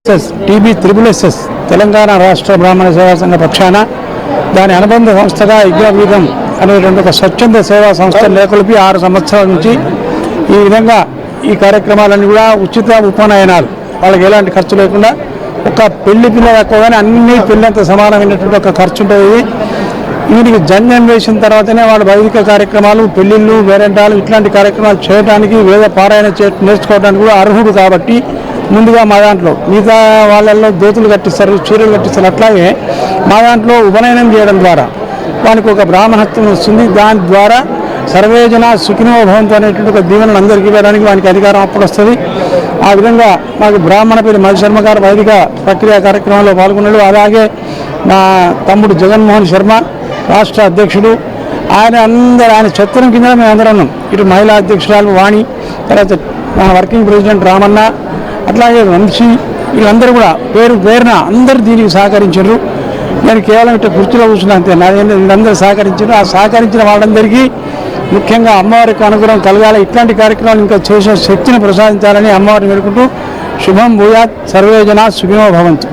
TB triple-SS Telangana రాష్ట్ర బ్రాహ్మణ సేవా సంఘ పక్షాన దాని అనుబంధ సంస్థగా యజ్ఞపీఠం అనేటువంటి ఒక స్వచ్ఛంద సేవా సంస్థ నెలకొల్పి 6 సంవత్సరాల నుంచి ఈ విధంగా ఈ కార్యక్రమాలన్నీ కూడా ఉచిత ఉపనయనాలు, వాళ్ళకి ఎలాంటి ఖర్చు లేకుండా ఒక పెళ్లి పిల్ల తక్కువగానే అన్ని పెళ్ళంత సమానమైనటువంటి ఒక ఖర్చు ఉంటుంది. వీటికి జన్యం వేసిన తర్వాతనే వాళ్ళు వైదిక కార్యక్రమాలు, పెళ్లిళ్ళు, వేరెంటాలు ఇట్లాంటి కార్యక్రమాలు చేయడానికి, వేద పారాయణ నేర్చుకోవడానికి కూడా అర్హుడు. కాబట్టి ముందుగా మా దాంట్లో మిగతా వాళ్ళల్లో దోతులు కట్టిస్తారు, చీరలు కట్టిస్తారు, అట్లాగే మా దాంట్లో ఉపనయనం చేయడం ద్వారా వానికి ఒక బ్రాహ్మణత్వం వస్తుంది. దాని ద్వారా సర్వేజన సుఖినో భవంతు అనేటువంటి ఒక దీవెనలు అందరికీ ఇవ్వడానికి వానికి అధికారం అప్పుడు వస్తుంది. ఆ విధంగా మాకు బ్రాహ్మణ పేరు మధు శర్మ గారు వైదిక ప్రక్రియ కార్యక్రమంలో పాల్గొన్నాడు. అలాగే మా తమ్ముడు జగన్మోహన్ శర్మ రాష్ట్ర అధ్యక్షుడు, ఆయన చత్రం కింద మేము అందరం ఉన్నాం. ఇటు మహిళా అధ్యక్షురాలు వాణి, తర్వాత మా వర్కింగ్ ప్రెసిడెంట్ రామన్న, అట్లాగే వంశీ, వీళ్ళందరూ కూడా పేరు పేరున అందరూ దీనికి సహకరించారు. నేను కేవలం ఇట్లా కుర్చీలో కూర్చున్నా అంతే, నాదేంటి వీళ్ళందరూ సహకరించారు. ఆ సహకరించిన వాళ్ళందరికీ ముఖ్యంగా అమ్మవారికి అనుగ్రహం కలగాలి, ఇట్లాంటి కార్యక్రమాలు ఇంకా చేసే శక్తిని ప్రసాదించాలని అమ్మవారిని వేడుకుంటూ శుభం భూయాత్, సర్వేజన సుఖినో భవంతు.